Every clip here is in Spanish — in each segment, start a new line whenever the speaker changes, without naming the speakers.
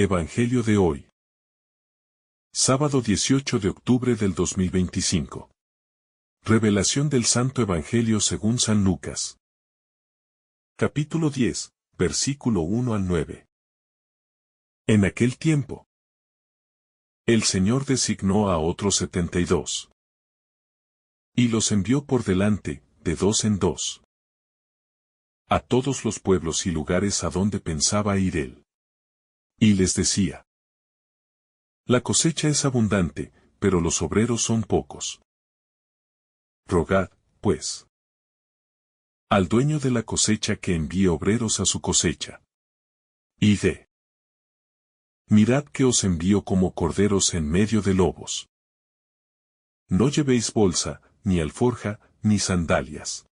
Evangelio de hoy. Sábado 18 de octubre del 2025. Revelación del Santo Evangelio según San Lucas. Capítulo 10, versículo 1 al 9. En aquel tiempo, el Señor designó a otros 72. Y los envió por delante, de dos en dos, a todos los pueblos y lugares a donde pensaba ir él. Y les decía: la cosecha es abundante, pero los obreros son pocos. Rogad, pues, al dueño de la cosecha que envíe obreros a su cosecha. Id. Mirad que os envío como corderos en medio de lobos. No llevéis bolsa, ni alforja, ni sandalias.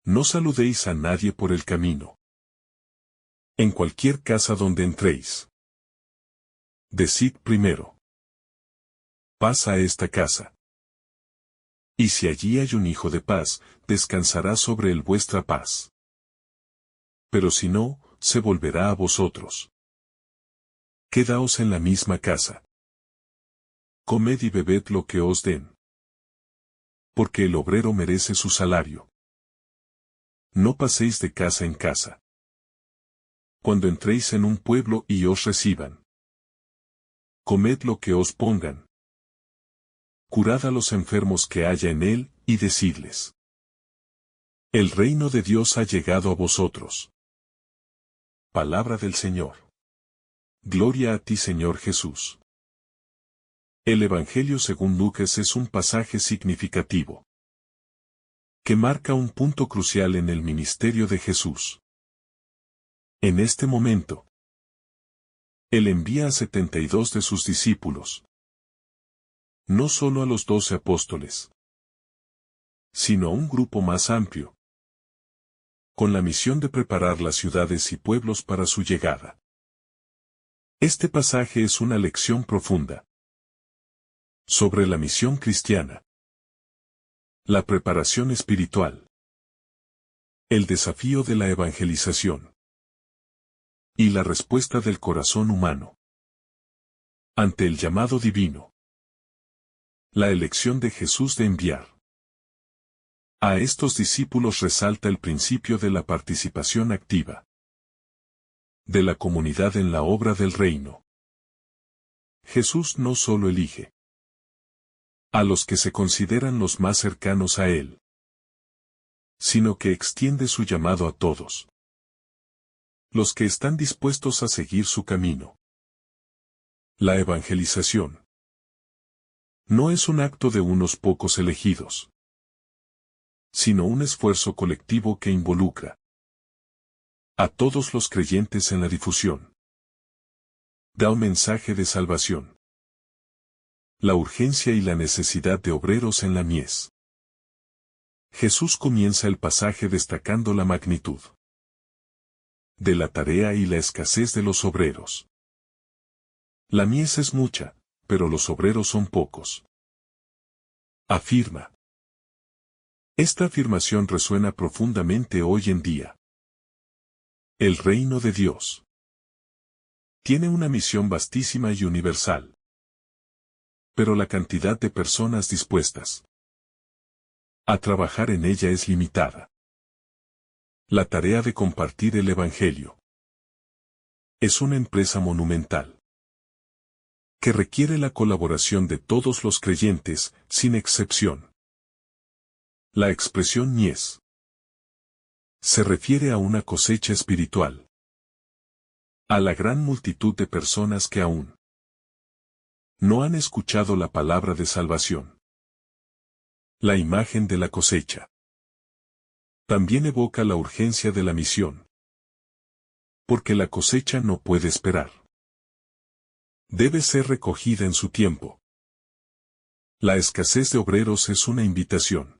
No saludéis a nadie por el camino. En cualquier casa donde entréis, decid primero: paz a esta casa. Y si allí hay un hijo de paz, descansará sobre él vuestra paz. Pero si no, se volverá a vosotros. Quedaos en la misma casa. Comed y bebed lo que os den. Porque el obrero merece su salario. No paséis de casa en casa. Cuando entréis en un pueblo y os reciban, comed lo que os pongan. Curad a los enfermos que haya en él, y decidles: el reino de Dios ha llegado a vosotros. Palabra del Señor. Gloria a ti, Señor Jesús. El Evangelio según Lucas es un pasaje significativo, que marca un punto crucial en el ministerio de Jesús. En este momento, Él envía a 72 de sus discípulos. No solo a los 12 apóstoles, sino a un grupo más amplio, con la misión de preparar las ciudades y pueblos para su llegada. Este pasaje es una lección profunda sobre la misión cristiana, la preparación espiritual, el desafío de la evangelización y la respuesta del corazón humano ante el llamado divino. La elección de Jesús de enviar a estos discípulos resalta el principio de la participación activa de la comunidad en la obra del reino. Jesús no solo elige a los que se consideran los más cercanos a Él, sino que extiende su llamado a todos los que están dispuestos a seguir su camino. La evangelización no es un acto de unos pocos elegidos, sino un esfuerzo colectivo que involucra a todos los creyentes en la difusión. Da un mensaje de salvación. La urgencia y la necesidad de obreros en la mies. Jesús comienza el pasaje destacando la magnitud de la tarea y la escasez de los obreros. La mies es mucha, pero los obreros son pocos. Afirma. Esta afirmación resuena profundamente hoy en día. El reino de Dios tiene una misión vastísima y universal, pero la cantidad de personas dispuestas a trabajar en ella es limitada. La tarea de compartir el Evangelio es una empresa monumental que requiere la colaboración de todos los creyentes, sin excepción. La expresión mies se refiere a una cosecha espiritual, a la gran multitud de personas que aún no han escuchado la palabra de salvación. La imagen de la cosecha también evoca la urgencia de la misión, porque la cosecha no puede esperar. Debe ser recogida en su tiempo. La escasez de obreros es una invitación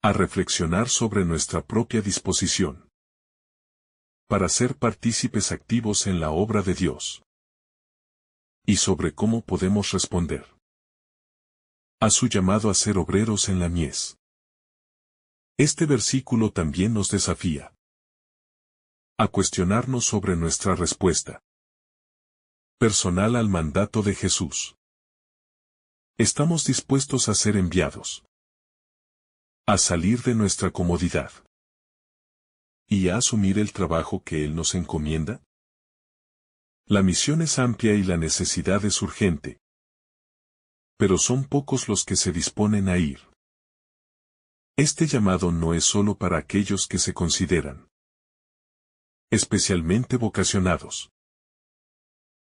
a reflexionar sobre nuestra propia disposición para ser partícipes activos en la obra de Dios, y sobre cómo podemos responder a su llamado a ser obreros en la mies. Este versículo también nos desafía a cuestionarnos sobre nuestra respuesta Personal al mandato de Jesús. Estamos dispuestos a ser enviados. A salir de nuestra comodidad. ¿Y a asumir el trabajo que Él nos encomienda? La misión es amplia y la necesidad es urgente. Pero son pocos los que se disponen a ir. Este llamado no es solo para aquellos que se consideran especialmente vocacionados,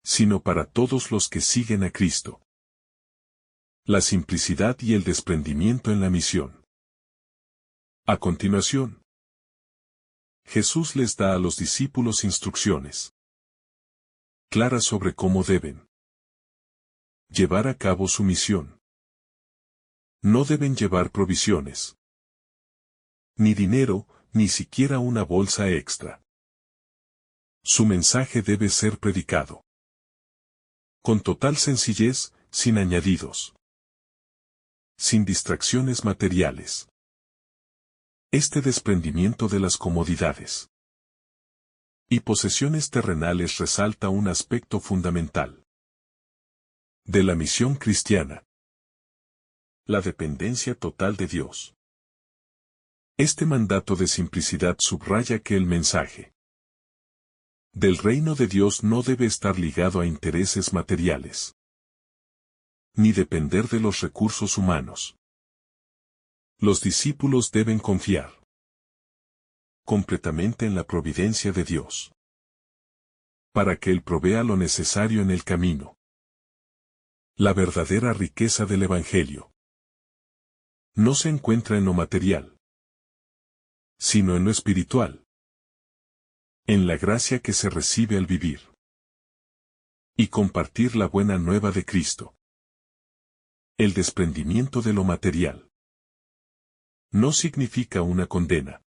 sino para todos los que siguen a Cristo. La simplicidad y el desprendimiento en la misión. A continuación, Jesús les da a los discípulos instrucciones claras sobre cómo deben llevar a cabo su misión. No deben llevar provisiones, ni dinero, ni siquiera una bolsa extra. Su mensaje debe ser predicado con total sencillez, sin añadidos, sin distracciones materiales. Este desprendimiento de las comodidades y posesiones terrenales resalta un aspecto fundamental de la misión cristiana: la dependencia total de Dios. Este mandato de simplicidad subraya que el mensaje del reino de Dios no debe estar ligado a intereses materiales, ni depender de los recursos humanos. Los discípulos deben confiar completamente en la providencia de Dios, para que Él provea lo necesario en el camino. La verdadera riqueza del Evangelio no se encuentra en lo material, sino en lo espiritual, en la gracia que se recibe al vivir y compartir la buena nueva de Cristo. El desprendimiento de lo material no significa una condena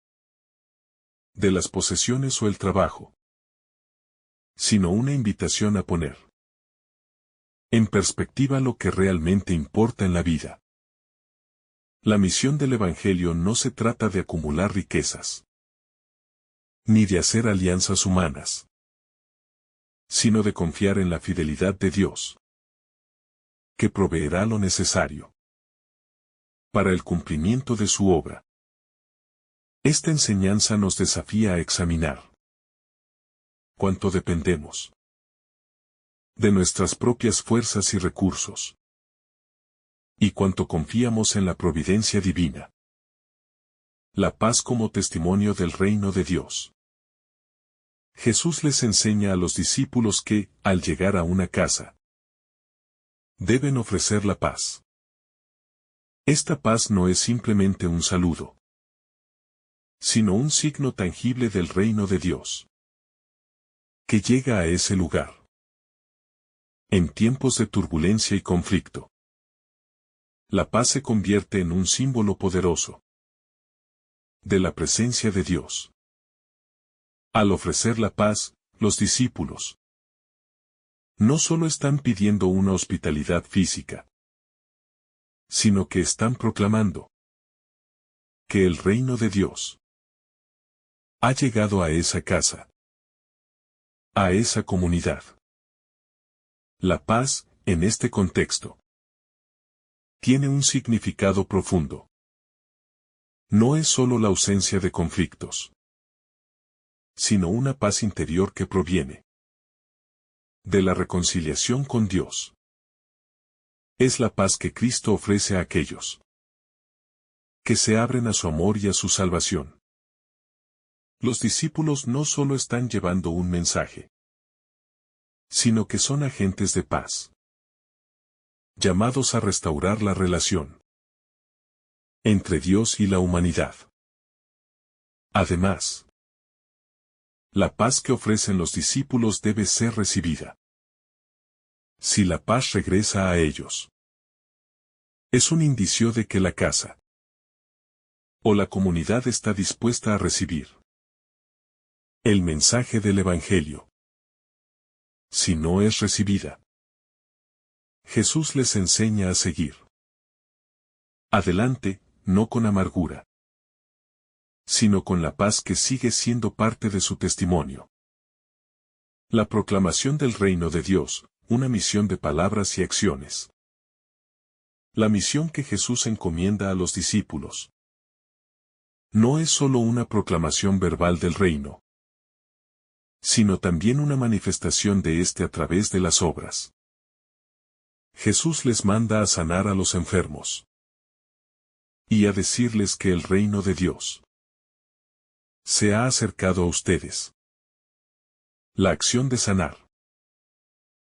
de las posesiones o el trabajo, sino una invitación a poner en perspectiva lo que realmente importa en la vida. La misión del Evangelio no se trata de acumular riquezas, ni de hacer alianzas humanas, sino de confiar en la fidelidad de Dios, que proveerá lo necesario para el cumplimiento de su obra. Esta enseñanza nos desafía a examinar cuánto dependemos de nuestras propias fuerzas y recursos, y cuánto confiamos en la providencia divina. La paz como testimonio del reino de Dios. Jesús les enseña a los discípulos que, al llegar a una casa, deben ofrecer la paz. Esta paz no es simplemente un saludo, sino un signo tangible del reino de Dios, que llega a ese lugar en tiempos de turbulencia y conflicto. La paz se convierte en un símbolo poderoso de la presencia de Dios. Al ofrecer la paz, los discípulos no solo están pidiendo una hospitalidad física, sino que están proclamando que el reino de Dios ha llegado a esa casa, a esa comunidad. La paz, en este contexto, tiene un significado profundo. No es solo la ausencia de conflictos, sino una paz interior que proviene de la reconciliación con Dios. Es la paz que Cristo ofrece a aquellos que se abren a su amor y a su salvación. Los discípulos no solo están llevando un mensaje, sino que son agentes de paz, llamados a restaurar la relación entre Dios y la humanidad. Además, la paz que ofrecen los discípulos debe ser recibida. Si la paz regresa a ellos, es un indicio de que la casa o la comunidad está dispuesta a recibir el mensaje del Evangelio. Si no es recibida, Jesús les enseña a seguir adelante, no con amargura, sino con la paz que sigue siendo parte de su testimonio. La proclamación del reino de Dios, una misión de palabras y acciones. La misión que Jesús encomienda a los discípulos no es solo una proclamación verbal del reino, sino también una manifestación de éste a través de las obras. Jesús les manda a sanar a los enfermos y a decirles que el reino de Dios se ha acercado a ustedes. La acción de sanar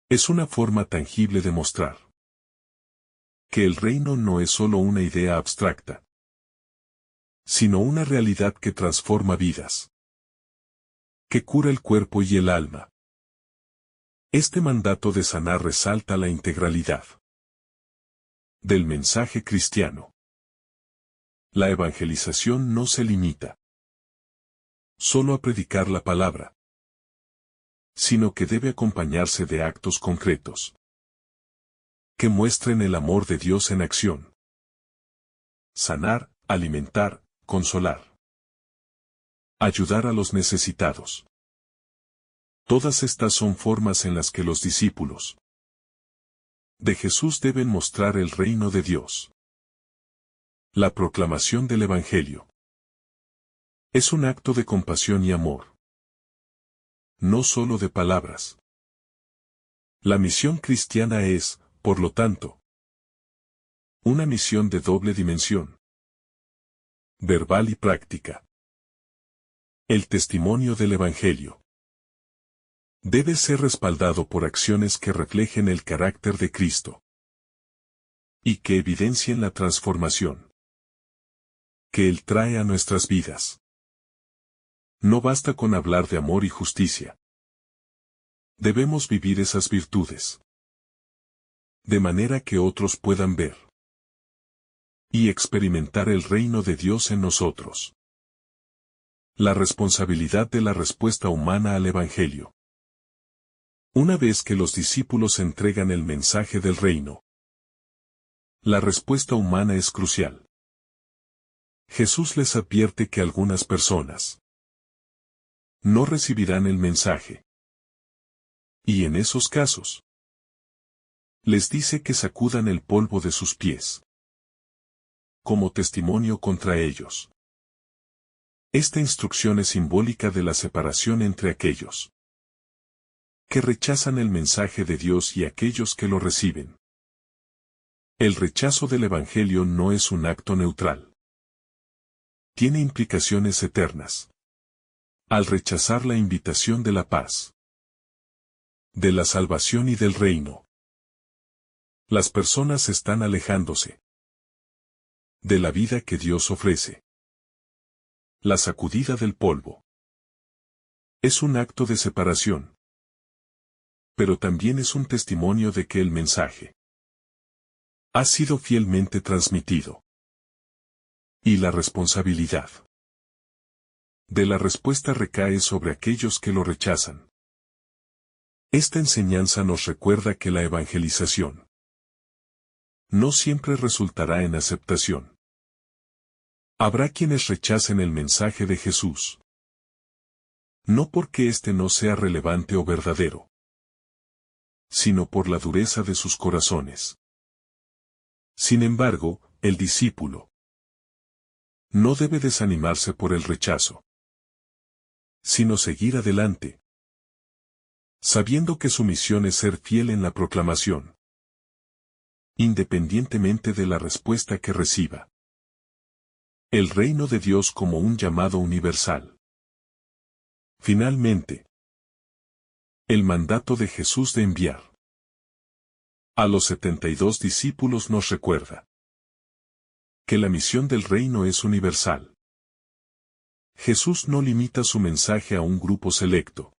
es una forma tangible de mostrar que el reino no es solo una idea abstracta, sino una realidad que transforma vidas, que cura el cuerpo y el alma. Este mandato de sanar resalta la integralidad del mensaje cristiano. La evangelización no se limita solo a predicar la palabra, sino que debe acompañarse de actos concretos que muestren el amor de Dios en acción. Sanar, alimentar, consolar, ayudar a los necesitados. Todas estas son formas en las que los discípulos de Jesús deben mostrar el reino de Dios. La proclamación del Evangelio es un acto de compasión y amor, no solo de palabras. La misión cristiana es, por lo tanto, una misión de doble dimensión, verbal y práctica. El testimonio del Evangelio debe ser respaldado por acciones que reflejen el carácter de Cristo y que evidencien la transformación que Él trae a nuestras vidas. No basta con hablar de amor y justicia. Debemos vivir esas virtudes de manera que otros puedan ver y experimentar el reino de Dios en nosotros. La responsabilidad de la respuesta humana al Evangelio. Una vez que los discípulos entregan el mensaje del reino, la respuesta humana es crucial. Jesús les advierte que algunas personas no recibirán el mensaje. Y en esos casos, les dice que sacudan el polvo de sus pies como testimonio contra ellos. Esta instrucción es simbólica de la separación entre aquellos que rechazan el mensaje de Dios y aquellos que lo reciben. El rechazo del Evangelio no es un acto neutral. Tiene implicaciones eternas. Al rechazar la invitación de la paz, de la salvación y del reino, las personas están alejándose de la vida que Dios ofrece. La sacudida del polvo es un acto de separación, pero también es un testimonio de que el mensaje ha sido fielmente transmitido. Y la responsabilidad de la respuesta recae sobre aquellos que lo rechazan. Esta enseñanza nos recuerda que la evangelización no siempre resultará en aceptación. Habrá quienes rechacen el mensaje de Jesús, no porque éste no sea relevante o verdadero, sino por la dureza de sus corazones. Sin embargo, el discípulo no debe desanimarse por el rechazo, sino seguir adelante, sabiendo que su misión es ser fiel en la proclamación, independientemente de la respuesta que reciba. El reino de Dios como un llamado universal. Finalmente, el mandato de Jesús de enviar a los 72 discípulos nos recuerda que la misión del reino es universal. Jesús no limita su mensaje a un grupo selecto,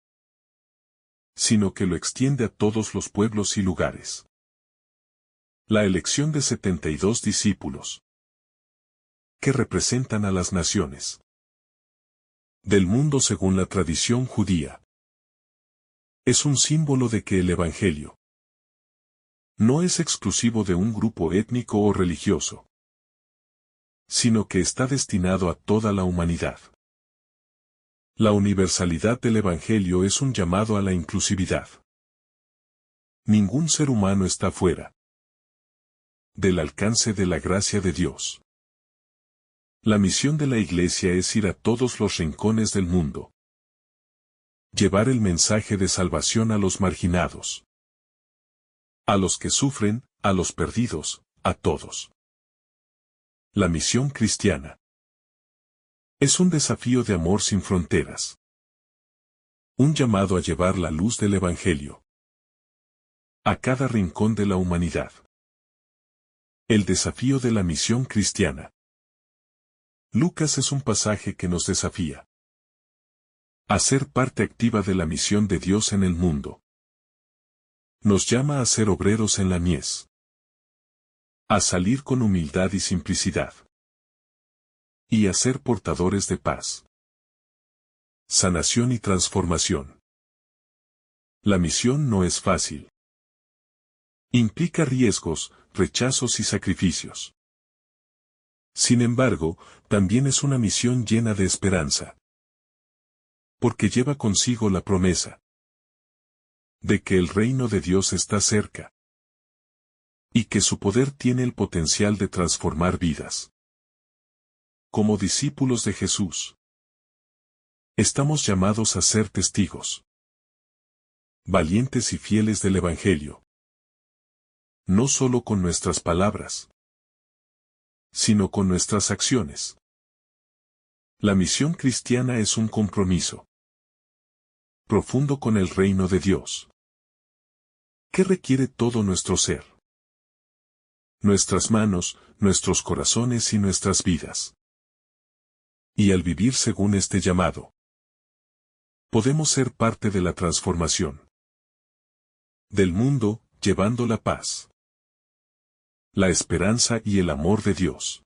sino que lo extiende a todos los pueblos y lugares. La elección de 72 discípulos, que representan a las naciones del mundo según la tradición judía, es un símbolo de que el Evangelio no es exclusivo de un grupo étnico o religioso, sino que está destinado a toda la humanidad. La universalidad del Evangelio es un llamado a la inclusividad. Ningún ser humano está fuera del alcance de la gracia de Dios. La misión de la Iglesia es ir a todos los rincones del mundo. Llevar el mensaje de salvación a los marginados. A los que sufren, a los perdidos, a todos. La misión cristiana es un desafío de amor sin fronteras. Un llamado a llevar la luz del Evangelio a cada rincón de la humanidad. El desafío de la misión cristiana. Lucas es un pasaje que nos desafía a ser parte activa de la misión de Dios en el mundo. Nos llama a ser obreros en la mies. A salir con humildad y simplicidad. Y a ser portadores de paz. Sanación y transformación. La misión no es fácil. Implica riesgos, rechazos y sacrificios. Sin embargo, también es una misión llena de esperanza. Porque lleva consigo la promesa de que el reino de Dios está cerca. Y que su poder tiene el potencial de transformar vidas. Como discípulos de Jesús, estamos llamados a ser testigos valientes y fieles del Evangelio. No solo con nuestras palabras, sino con nuestras acciones. La misión cristiana es un compromiso profundo con el reino de Dios, que requiere todo nuestro ser, nuestras manos, nuestros corazones y nuestras vidas. Y al vivir según este llamado, podemos ser parte de la transformación del mundo, llevando la paz, la esperanza y el amor de Dios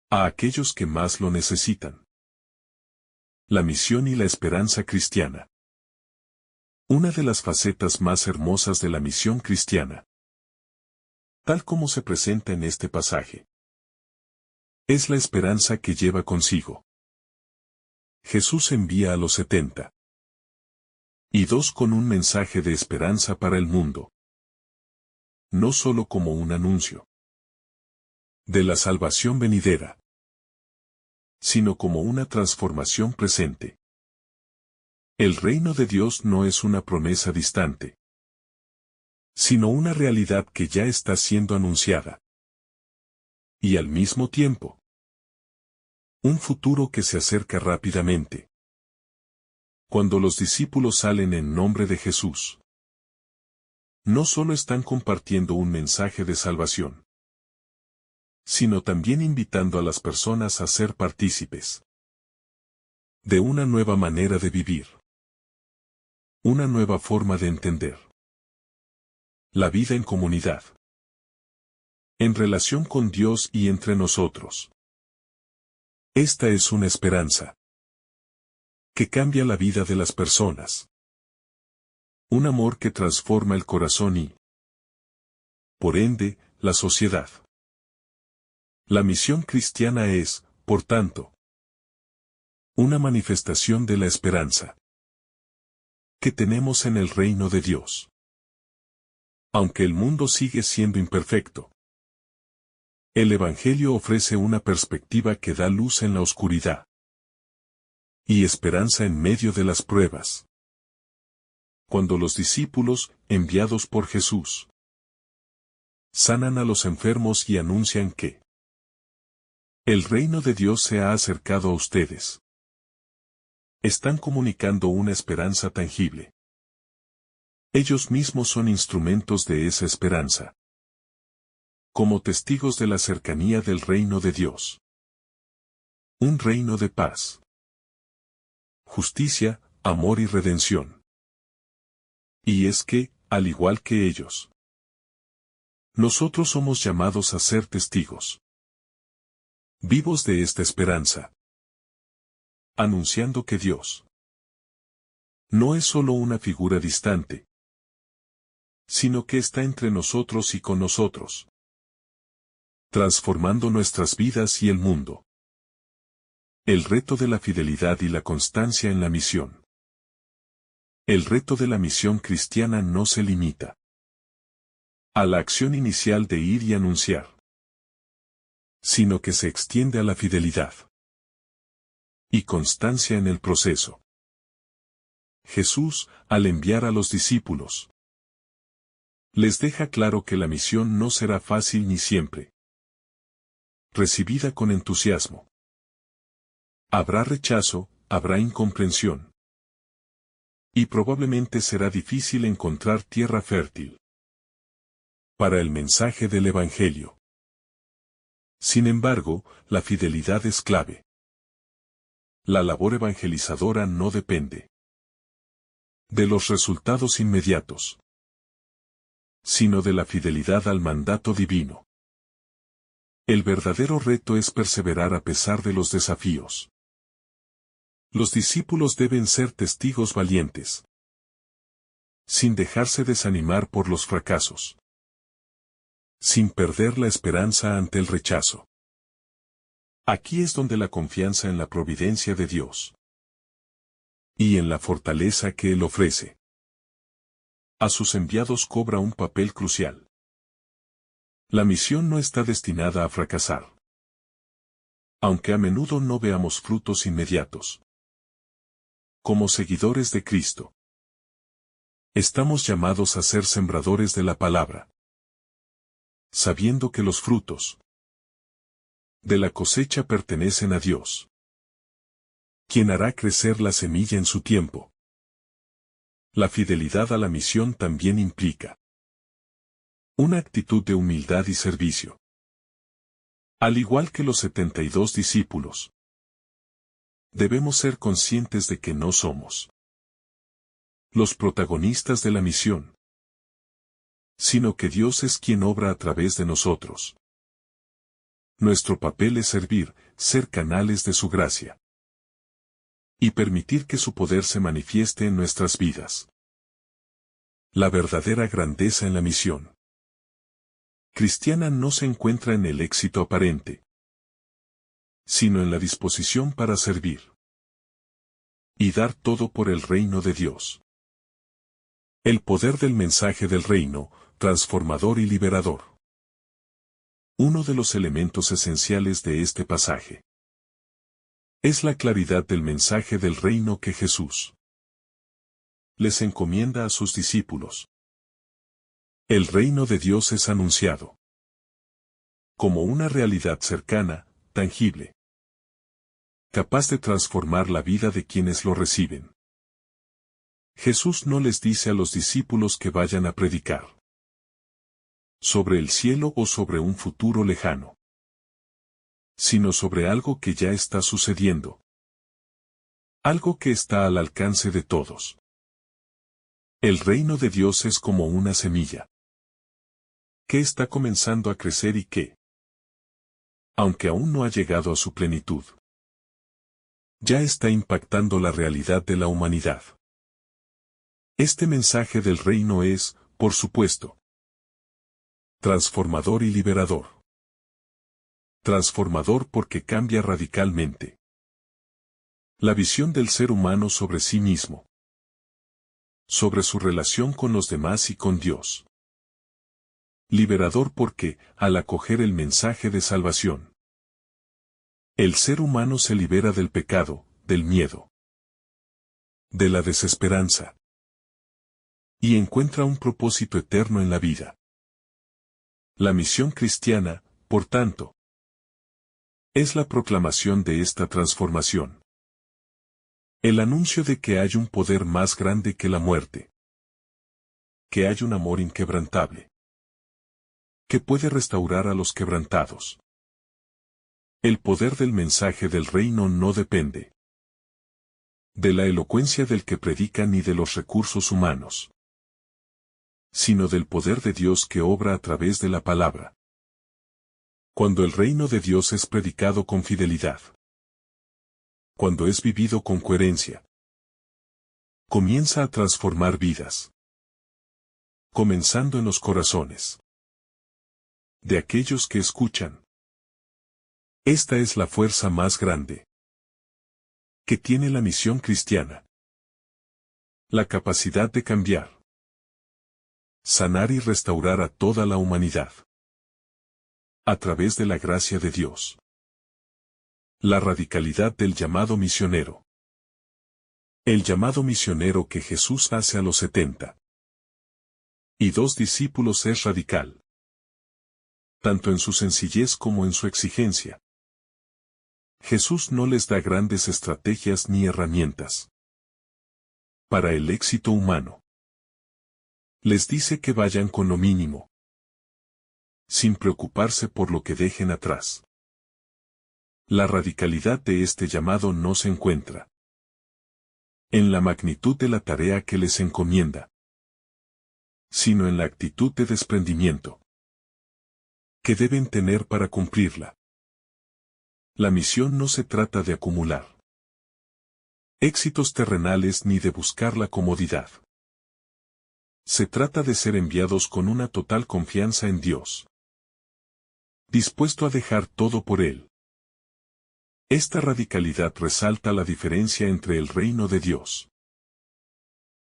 a aquellos que más lo necesitan. La misión y la esperanza cristiana. Una de las facetas más hermosas de la misión cristiana, tal como se presenta en este pasaje, es la esperanza que lleva consigo. Jesús envía a los 70 y dos con un mensaje de esperanza para el mundo. No solo como un anuncio de la salvación venidera, sino como una transformación presente. El reino de Dios no es una promesa distante, sino una realidad que ya está siendo anunciada. Y al mismo tiempo, un futuro que se acerca rápidamente. Cuando los discípulos salen en nombre de Jesús, no solo están compartiendo un mensaje de salvación, sino también invitando a las personas a ser partícipes de una nueva manera de vivir, una nueva forma de entender la vida en comunidad, en relación con Dios y entre nosotros. Esta es una esperanza que cambia la vida de las personas. Un amor que transforma el corazón y, por ende, la sociedad. La misión cristiana es, por tanto, una manifestación de la esperanza que tenemos en el reino de Dios. Aunque el mundo sigue siendo imperfecto, el Evangelio ofrece una perspectiva que da luz en la oscuridad y esperanza en medio de las pruebas. Cuando los discípulos, enviados por Jesús, sanan a los enfermos y anuncian que el reino de Dios se ha acercado a ustedes, están comunicando una esperanza tangible. Ellos mismos son instrumentos de esa esperanza, como testigos de la cercanía del reino de Dios. Un reino de paz, justicia, amor y redención. Y es que, al igual que ellos, nosotros somos llamados a ser testigos vivos de esta esperanza, anunciando que Dios no es solo una figura distante, sino que está entre nosotros y con nosotros, transformando nuestras vidas y el mundo. El reto de la fidelidad y la constancia en la misión. El reto de la misión cristiana no se limita a la acción inicial de ir y anunciar, sino que se extiende a la fidelidad y constancia en el proceso. Jesús, al enviar a los discípulos, les deja claro que la misión no será fácil ni siempre recibida con entusiasmo. Habrá rechazo, habrá incomprensión. Y probablemente será difícil encontrar tierra fértil para el mensaje del Evangelio. Sin embargo, la fidelidad es clave. La labor evangelizadora no depende de los resultados inmediatos, sino de la fidelidad al mandato divino. El verdadero reto es perseverar a pesar de los desafíos. Los discípulos deben ser testigos valientes, sin dejarse desanimar por los fracasos, sin perder la esperanza ante el rechazo. Aquí es donde la confianza en la providencia de Dios y en la fortaleza que Él ofrece a sus enviados cobra un papel crucial. La misión no está destinada a fracasar, aunque a menudo no veamos frutos inmediatos. Como seguidores de Cristo, estamos llamados a ser sembradores de la palabra, sabiendo que los frutos de la cosecha pertenecen a Dios, quien hará crecer la semilla en su tiempo. La fidelidad a la misión también implica una actitud de humildad y servicio. Al igual que los 72 discípulos, debemos ser conscientes de que no somos los protagonistas de la misión, sino que Dios es quien obra a través de nosotros. Nuestro papel es servir, ser canales de su gracia y permitir que su poder se manifieste en nuestras vidas. La verdadera grandeza en la misión cristiana no se encuentra en el éxito aparente, sino en la disposición para servir y dar todo por el reino de Dios. El poder del mensaje del reino, transformador y liberador. Uno de los elementos esenciales de este pasaje es la claridad del mensaje del reino que Jesús les encomienda a sus discípulos. El reino de Dios es anunciado como una realidad cercana, tangible, capaz de transformar la vida de quienes lo reciben. Jesús no les dice a los discípulos que vayan a predicar sobre el cielo o sobre un futuro lejano, sino sobre algo que ya está sucediendo, algo que está al alcance de todos. El reino de Dios es como una semilla que está comenzando a crecer y que, aunque aún no ha llegado a su plenitud, ya está impactando la realidad de la humanidad. Este mensaje del reino es, por supuesto, transformador y liberador. Transformador porque cambia radicalmente la visión del ser humano sobre sí mismo, sobre su relación con los demás y con Dios. Liberador porque, al acoger el mensaje de salvación, el ser humano se libera del pecado, del miedo, de la desesperanza, y encuentra un propósito eterno en la vida. La misión cristiana, por tanto, es la proclamación de esta transformación. El anuncio de que hay un poder más grande que la muerte, que hay un amor inquebrantable, que puede restaurar a los quebrantados. El poder del mensaje del reino no depende de la elocuencia del que predica ni de los recursos humanos, sino del poder de Dios que obra a través de la palabra. Cuando el reino de Dios es predicado con fidelidad, cuando es vivido con coherencia, comienza a transformar vidas, comenzando en los corazones de aquellos que escuchan. Esta es la fuerza más grande que tiene la misión cristiana. La capacidad de cambiar, sanar y restaurar a toda la humanidad. A través de la gracia de Dios. La radicalidad del llamado misionero. El llamado misionero que Jesús hace a los 70 y 2 discípulos es radical, tanto en su sencillez como en su exigencia. Jesús no les da grandes estrategias ni herramientas para el éxito humano. Les dice que vayan con lo mínimo, sin preocuparse por lo que dejen atrás. La radicalidad de este llamado no se encuentra en la magnitud de la tarea que les encomienda, sino en la actitud de desprendimiento que deben tener para cumplirla. La misión no se trata de acumular éxitos terrenales ni de buscar la comodidad. Se trata de ser enviados con una total confianza en Dios, dispuesto a dejar todo por Él. Esta radicalidad resalta la diferencia entre el reino de Dios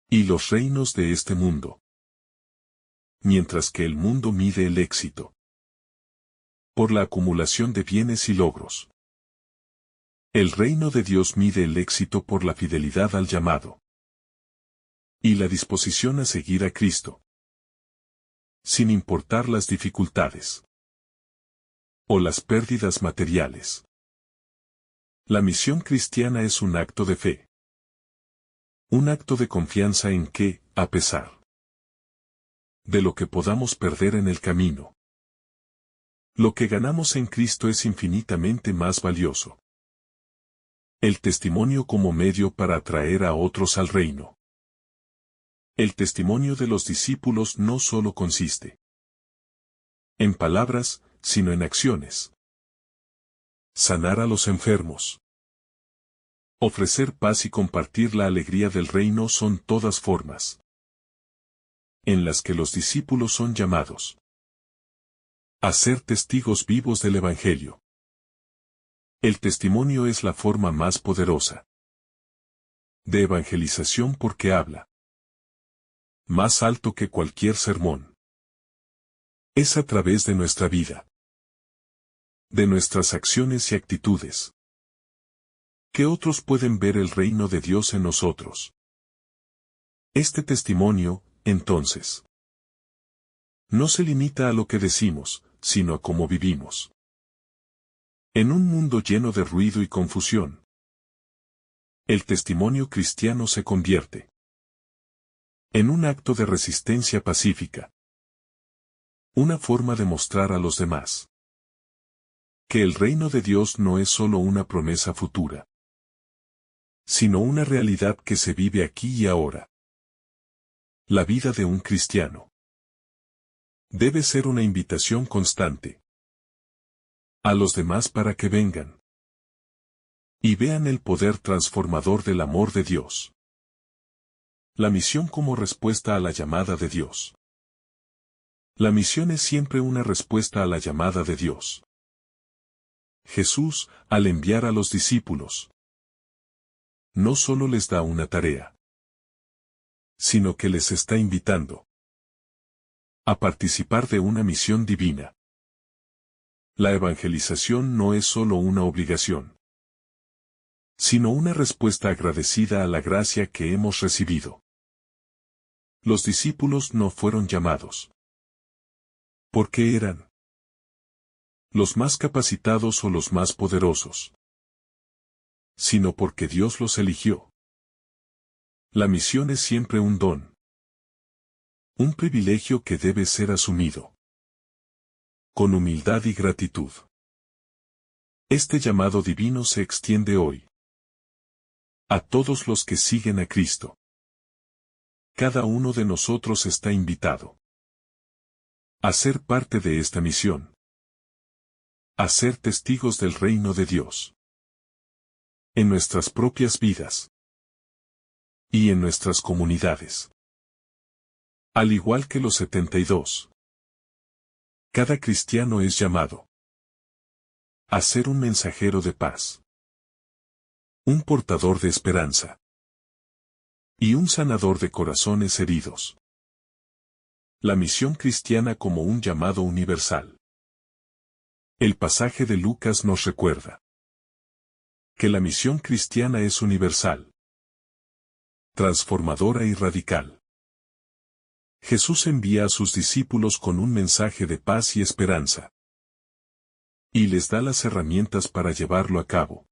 y los reinos de este mundo. Mientras que el mundo mide el éxito por la acumulación de bienes y logros, el reino de Dios mide el éxito por la fidelidad al llamado y la disposición a seguir a Cristo, sin importar las dificultades o las pérdidas materiales. La misión cristiana es un acto de fe. Un acto de confianza en que, a pesar de lo que podamos perder en el camino, lo que ganamos en Cristo es infinitamente más valioso. El testimonio como medio para atraer a otros al reino. El testimonio de los discípulos no solo consiste en palabras, sino en acciones. Sanar a los enfermos, ofrecer paz y compartir la alegría del reino son todas formas en las que los discípulos son llamados a ser testigos vivos del Evangelio. El testimonio es la forma más poderosa de evangelización porque habla más alto que cualquier sermón. Es a través de nuestra vida, de nuestras acciones y actitudes, que otros pueden ver el reino de Dios en nosotros. Este testimonio, entonces, no se limita a lo que decimos, sino a cómo vivimos. En un mundo lleno de ruido y confusión, el testimonio cristiano se convierte en un acto de resistencia pacífica. Una forma de mostrar a los demás que el reino de Dios no es solo una promesa futura, sino una realidad que se vive aquí y ahora. La vida de un cristiano debe ser una invitación constante a los demás para que vengan y vean el poder transformador del amor de Dios. La misión como respuesta a la llamada de Dios. La misión es siempre una respuesta a la llamada de Dios. Jesús, al enviar a los discípulos, no solo les da una tarea, sino que les está invitando a participar de una misión divina. La evangelización no es solo una obligación, sino una respuesta agradecida a la gracia que hemos recibido. Los discípulos no fueron llamados porque eran los más capacitados o los más poderosos, sino porque Dios los eligió. La misión es siempre un don, un privilegio que debe ser asumido con humildad y gratitud. Este llamado divino se extiende hoy a todos los que siguen a Cristo. Cada uno de nosotros está invitado a ser parte de esta misión, a ser testigos del reino de Dios en nuestras propias vidas y en nuestras comunidades. Al igual que los 72, cada cristiano es llamado a ser un mensajero de paz. Un portador de esperanza. Y un sanador de corazones heridos. La misión cristiana como un llamado universal. El pasaje de Lucas nos recuerda que la misión cristiana es universal, transformadora y radical. Jesús envía a sus discípulos con un mensaje de paz y esperanza. Y les da las herramientas para llevarlo a cabo.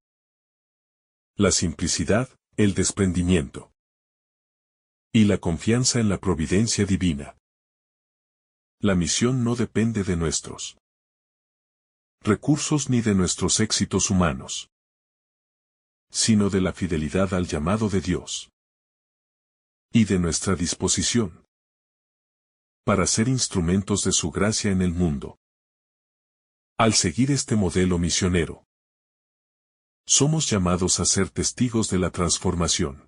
La simplicidad, el desprendimiento. Y la confianza en la providencia divina. La misión no depende de nuestros recursos ni de nuestros éxitos humanos, sino de la fidelidad al llamado de Dios. Y de nuestra disposición para ser instrumentos de su gracia en el mundo. Al seguir este modelo misionero, somos llamados a ser testigos de la transformación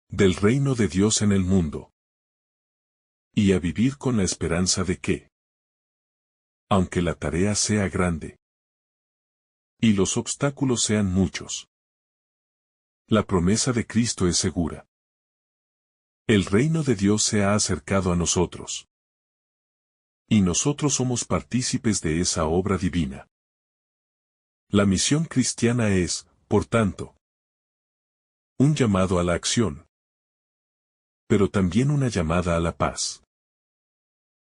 del reino de Dios en el mundo. Y a vivir con la esperanza de que, aunque la tarea sea grande, y los obstáculos sean muchos, la promesa de Cristo es segura. El reino de Dios se ha acercado a nosotros. Y nosotros somos partícipes de esa obra divina. La misión cristiana es, por tanto, un llamado a la acción, pero también una llamada a la paz,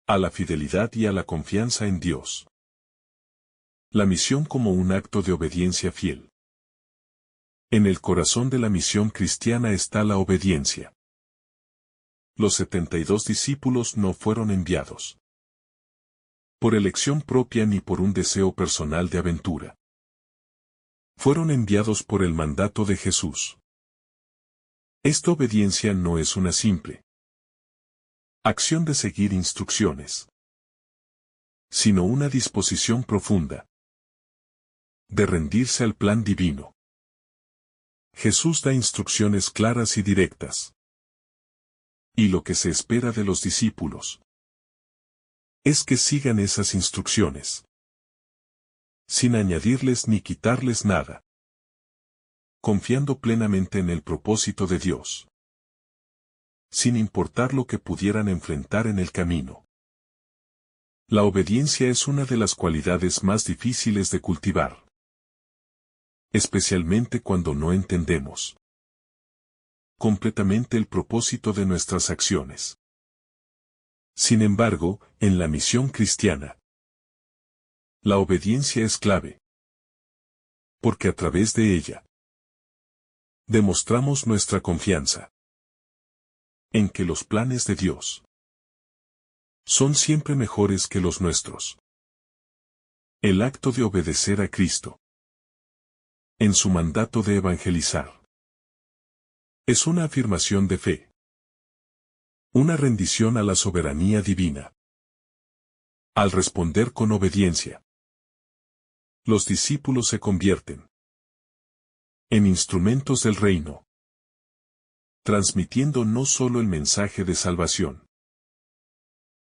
a la fidelidad y a la confianza en Dios. La misión como un acto de obediencia fiel. En el corazón de la misión cristiana está la obediencia. Los 72 discípulos no fueron enviados por elección propia ni por un deseo personal de aventura. Fueron enviados por el mandato de Jesús. Esta obediencia no es una simple acción de seguir instrucciones, sino una disposición profunda de rendirse al plan divino. Jesús da instrucciones claras y directas. Y lo que se espera de los discípulos es que sigan esas instrucciones, sin añadirles ni quitarles nada, confiando plenamente en el propósito de Dios, sin importar lo que pudieran enfrentar en el camino. La obediencia es una de las cualidades más difíciles de cultivar, especialmente cuando no entendemos completamente el propósito de nuestras acciones. Sin embargo, en la misión cristiana, la obediencia es clave, porque a través de ella demostramos nuestra confianza en que los planes de Dios son siempre mejores que los nuestros. El acto de obedecer a Cristo en su mandato de evangelizar es una afirmación de fe, una rendición a la soberanía divina. Al responder con obediencia, los discípulos se convierten en instrumentos del reino, transmitiendo no solo el mensaje de salvación,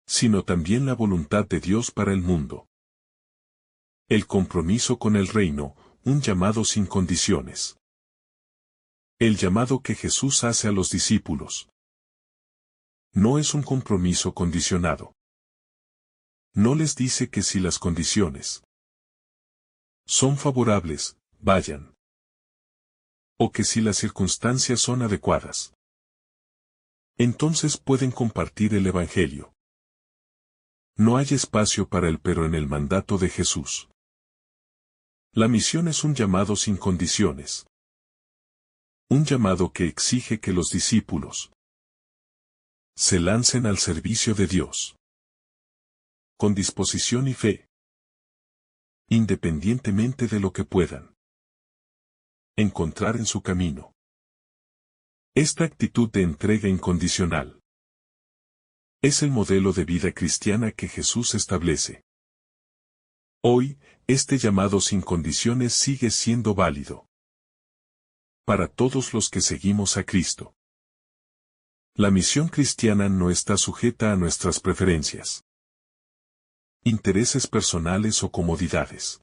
sino también la voluntad de Dios para el mundo. El compromiso con el reino, un llamado sin condiciones. El llamado que Jesús hace a los discípulos no es un compromiso condicionado. No les dice que si las condiciones son favorables, vayan. O que si las circunstancias son adecuadas, entonces pueden compartir el Evangelio. No hay espacio para el pero en el mandato de Jesús. La misión es un llamado sin condiciones. Un llamado que exige que los discípulos se lancen al servicio de Dios, con disposición y fe, independientemente de lo que puedan encontrar en su camino. Esta actitud de entrega incondicional es el modelo de vida cristiana que Jesús establece. Hoy, este llamado sin condiciones sigue siendo válido para todos los que seguimos a Cristo. La misión cristiana no está sujeta a nuestras preferencias, intereses personales o comodidades.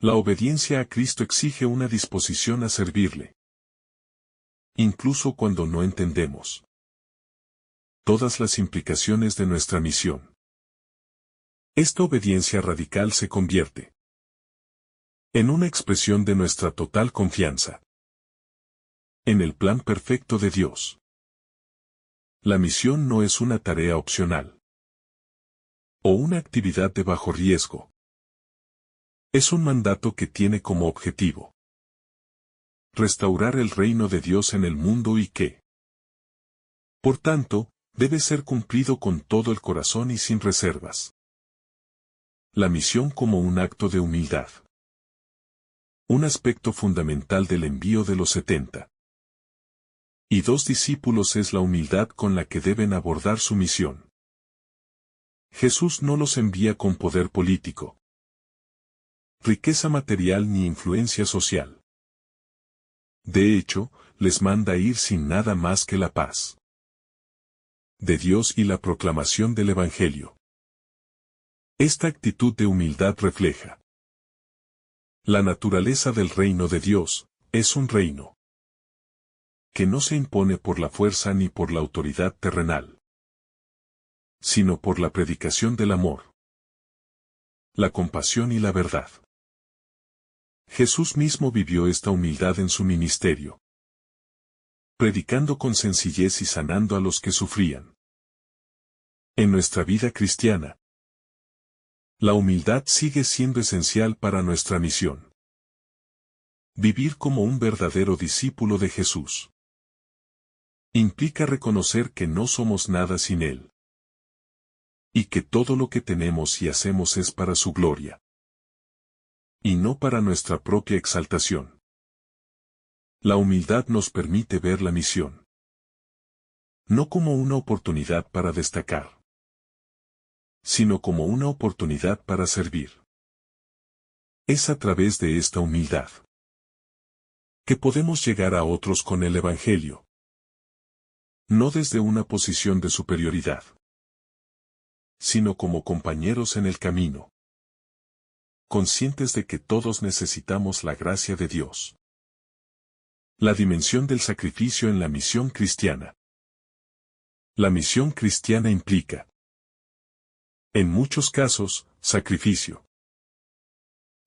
La obediencia a Cristo exige una disposición a servirle. Incluso cuando no entendemos todas las implicaciones de nuestra misión. Esta obediencia radical se convierte en una expresión de nuestra total confianza en el plan perfecto de Dios. La misión no es una tarea opcional o una actividad de bajo riesgo. Es un mandato que tiene como objetivo restaurar el reino de Dios en el mundo y que, por tanto, debe ser cumplido con todo el corazón y sin reservas. La misión como un acto de humildad. Un aspecto fundamental del envío de los 70 y 2 discípulos es la humildad con la que deben abordar su misión. Jesús no los envía con poder político, riqueza material ni influencia social. De hecho, les manda ir sin nada más que la paz de Dios y la proclamación del Evangelio. Esta actitud de humildad refleja la naturaleza del reino de Dios. Es un reino que no se impone por la fuerza ni por la autoridad terrenal, sino por la predicación del amor, la compasión y la verdad. Jesús mismo vivió esta humildad en su ministerio, predicando con sencillez y sanando a los que sufrían. En nuestra vida cristiana, la humildad sigue siendo esencial para nuestra misión. Vivir como un verdadero discípulo de Jesús implica reconocer que no somos nada sin Él, y que todo lo que tenemos y hacemos es para su gloria, y no para nuestra propia exaltación. La humildad nos permite ver la misión no como una oportunidad para destacar, sino como una oportunidad para servir. Es a través de esta humildad que podemos llegar a otros con el Evangelio, no desde una posición de superioridad, sino como compañeros en el camino, conscientes de que todos necesitamos la gracia de Dios. La dimensión del sacrificio en la misión cristiana. La misión cristiana implica, en muchos casos, sacrificio.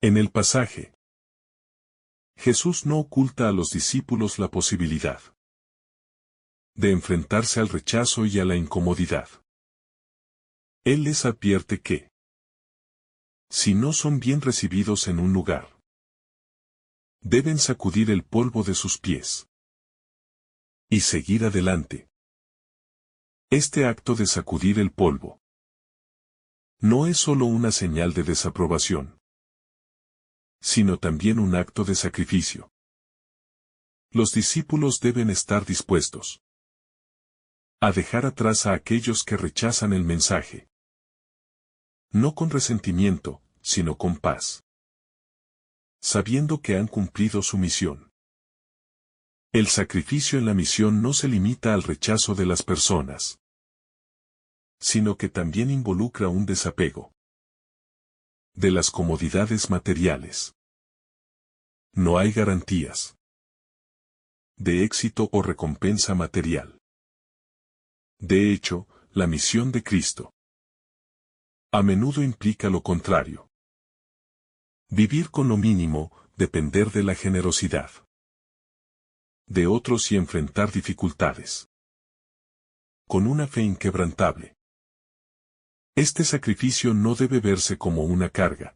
En el pasaje, Jesús no oculta a los discípulos la posibilidad de enfrentarse al rechazo y a la incomodidad. Él les advierte que, si no son bien recibidos en un lugar, deben sacudir el polvo de sus pies y seguir adelante. Este acto de sacudir el polvo no es solo una señal de desaprobación, sino también un acto de sacrificio. Los discípulos deben estar dispuestos a dejar atrás a aquellos que rechazan el mensaje, no con resentimiento, sino con paz, sabiendo que han cumplido su misión. El sacrificio en la misión no se limita al rechazo de las personas, sino que también involucra un desapego de las comodidades materiales. No hay garantías de éxito o recompensa material. De hecho, la misión de Cristo a menudo implica lo contrario. Vivir con lo mínimo, depender de la generosidad de otros y enfrentar dificultades con una fe inquebrantable. Este sacrificio no debe verse como una carga,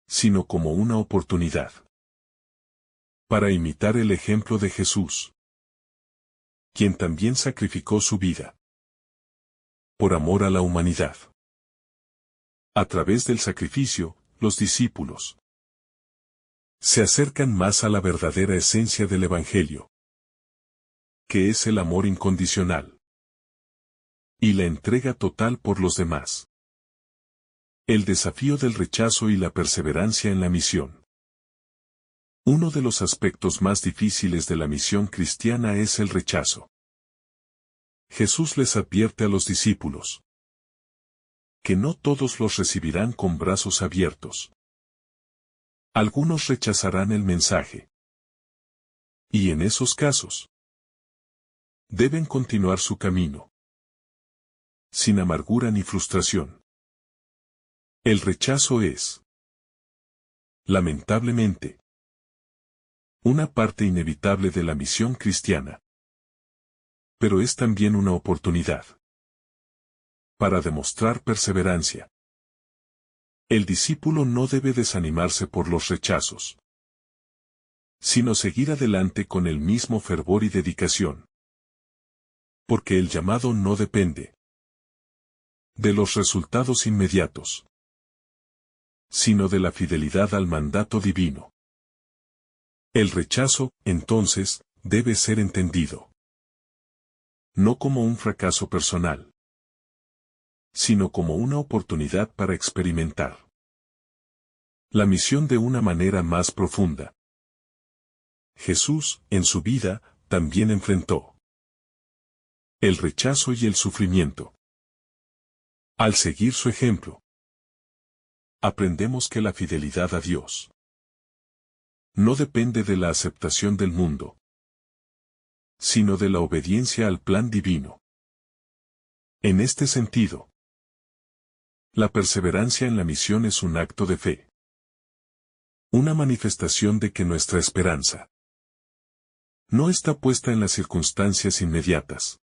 sino como una oportunidad para imitar el ejemplo de Jesús, quien también sacrificó su vida por amor a la humanidad. A través del sacrificio, los discípulos se acercan más a la verdadera esencia del Evangelio, que es el amor incondicional y la entrega total por los demás. El desafío del rechazo y la perseverancia en la misión. Uno de los aspectos más difíciles de la misión cristiana es el rechazo. Jesús les advierte a los discípulos que no todos los recibirán con brazos abiertos. Algunos rechazarán el mensaje. Y en esos casos, deben continuar su camino, sin amargura ni frustración. El rechazo es, lamentablemente, una parte inevitable de la misión cristiana. Pero es también una oportunidad para demostrar perseverancia. El discípulo no debe desanimarse por los rechazos, sino seguir adelante con el mismo fervor y dedicación. Porque el llamado no depende de los resultados inmediatos, sino de la fidelidad al mandato divino. El rechazo, entonces, debe ser entendido no como un fracaso personal, sino como una oportunidad para experimentar la misión de una manera más profunda. Jesús, en su vida, también enfrentó el rechazo y el sufrimiento. Al seguir su ejemplo, aprendemos que la fidelidad a Dios no depende de la aceptación del mundo, sino de la obediencia al plan divino. En este sentido, la perseverancia en la misión es un acto de fe, una manifestación de que nuestra esperanza no está puesta en las circunstancias inmediatas,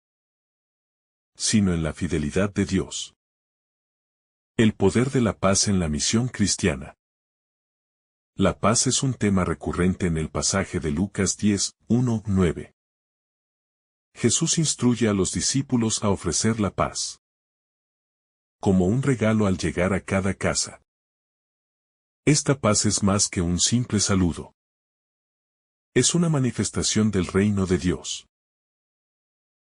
sino en la fidelidad de Dios. El poder de la paz en la misión cristiana. La paz es un tema recurrente en el pasaje de Lucas 10, 1, 9. Jesús instruye a los discípulos a ofrecer la paz como un regalo al llegar a cada casa. Esta paz es más que un simple saludo. Es una manifestación del reino de Dios.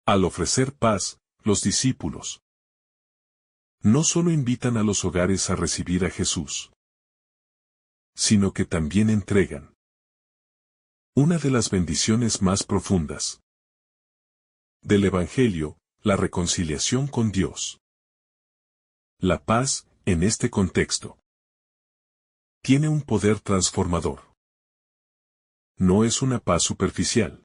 Al ofrecer paz, los discípulos no solo invitan a los hogares a recibir a Jesús, sino que también entregan una de las bendiciones más profundas del Evangelio, la reconciliación con Dios. La paz, en este contexto, tiene un poder transformador. No es una paz superficial,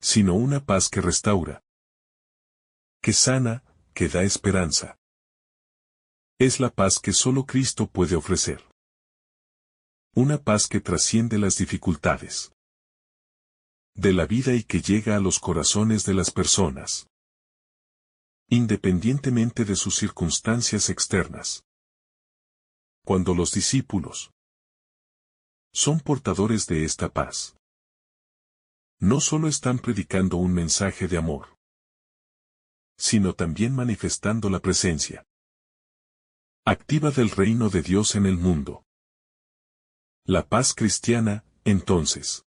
sino una paz que restaura, que sana, que da esperanza. Es la paz que solo Cristo puede ofrecer. Una paz que trasciende las dificultades de la vida y que llega a los corazones de las personas, independientemente de sus circunstancias externas. Cuando los discípulos son portadores de esta paz, no solo están predicando un mensaje de amor, sino también manifestando la presencia activa del reino de Dios en el mundo. La paz cristiana, entonces,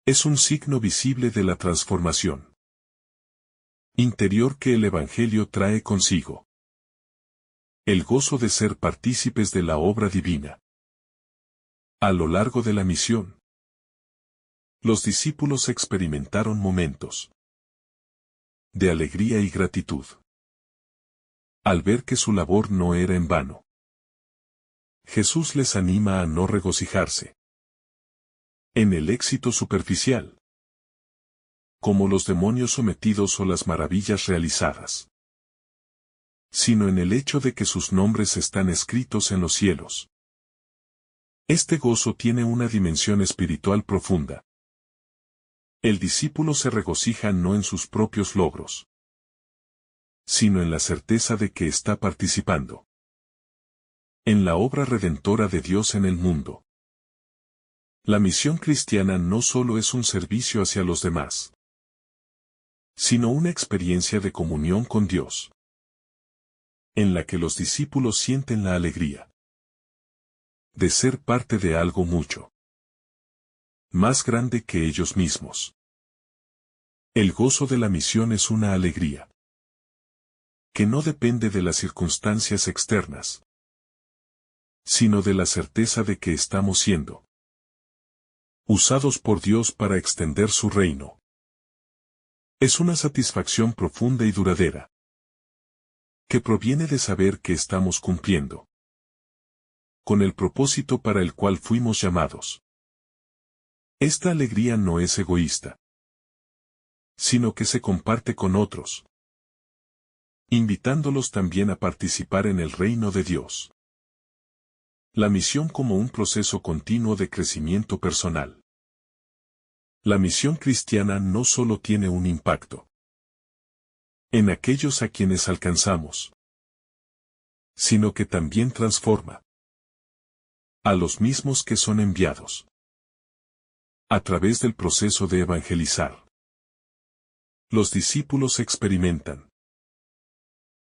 es un signo visible de la transformación interior que el Evangelio trae consigo. El gozo de ser partícipes de la obra divina. A lo largo de la misión, los discípulos experimentaron momentos de alegría y gratitud al ver que su labor no era en vano. Jesús les anima a no regocijarse en el éxito superficial, como los demonios sometidos o las maravillas realizadas, sino en el hecho de que sus nombres están escritos en los cielos. Este gozo tiene una dimensión espiritual profunda. El discípulo se regocija no en sus propios logros, sino en la certeza de que está participando en la obra redentora de Dios en el mundo. La misión cristiana no solo es un servicio hacia los demás, sino una experiencia de comunión con Dios, en la que los discípulos sienten la alegría de ser parte de algo mucho más grande que ellos mismos. El gozo de la misión es una alegría que no depende de las circunstancias externas, sino de la certeza de que estamos siendo usados por Dios para extender su reino. Es una satisfacción profunda y duradera, que proviene de saber que estamos cumpliendo con el propósito para el cual fuimos llamados. Esta alegría no es egoísta, sino que se comparte con otros, invitándolos también a participar en el reino de Dios. La misión como un proceso continuo de crecimiento personal. La misión cristiana no solo tiene un impacto en aquellos a quienes alcanzamos, sino que también transforma a los mismos que son enviados a través del proceso de evangelizar. Los discípulos experimentan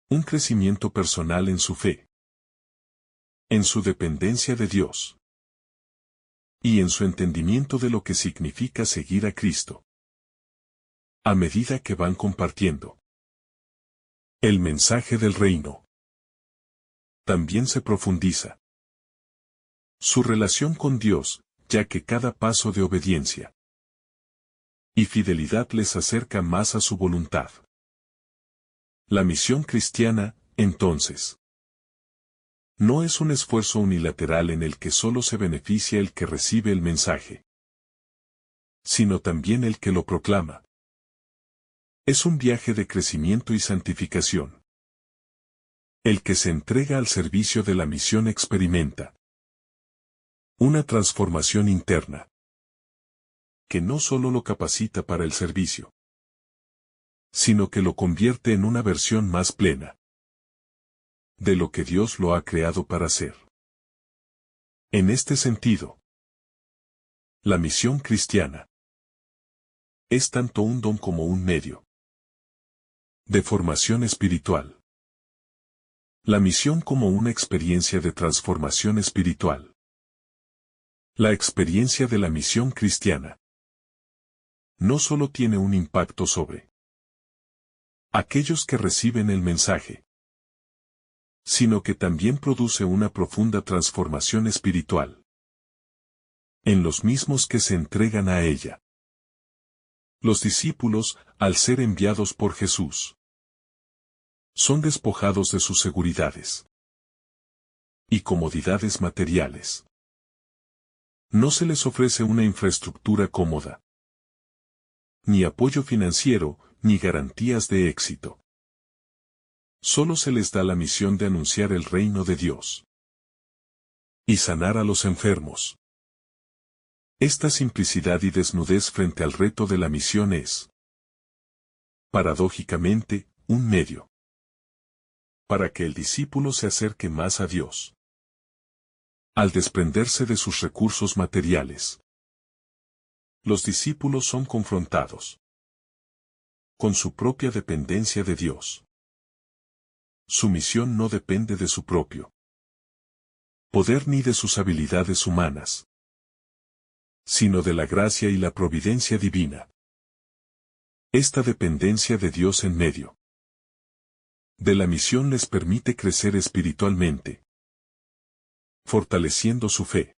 un crecimiento personal en su fe, en su dependencia de Dios y en su entendimiento de lo que significa seguir a Cristo. A medida que van compartiendo el mensaje del reino, también se profundiza su relación con Dios, ya que cada paso de obediencia y fidelidad les acerca más a su voluntad. La misión cristiana, entonces, no es un esfuerzo unilateral en el que solo se beneficia el que recibe el mensaje, sino también el que lo proclama. Es un viaje de crecimiento y santificación. El que se entrega al servicio de la misión experimenta una transformación interna, que no solo lo capacita para el servicio, sino que lo convierte en una versión más plena de lo que Dios lo ha creado para ser. En este sentido, la misión cristiana es tanto un don como un medio de formación espiritual. La misión como una experiencia de transformación espiritual. La experiencia de la misión cristiana no solo tiene un impacto sobre aquellos que reciben el mensaje, sino que también produce una profunda transformación espiritual en los mismos que se entregan a ella. Los discípulos, al ser enviados por Jesús, son despojados de sus seguridades y comodidades materiales. No se les ofrece una infraestructura cómoda, ni apoyo financiero, ni garantías de éxito. Solo se les da la misión de anunciar el reino de Dios y sanar a los enfermos. Esta simplicidad y desnudez frente al reto de la misión es, paradójicamente, un medio para que el discípulo se acerque más a Dios. Al desprenderse de sus recursos materiales, los discípulos son confrontados con su propia dependencia de Dios. Su misión no depende de su propio poder ni de sus habilidades humanas, sino de la gracia y la providencia divina. Esta dependencia de Dios en medio de la misión les permite crecer espiritualmente, fortaleciendo su fe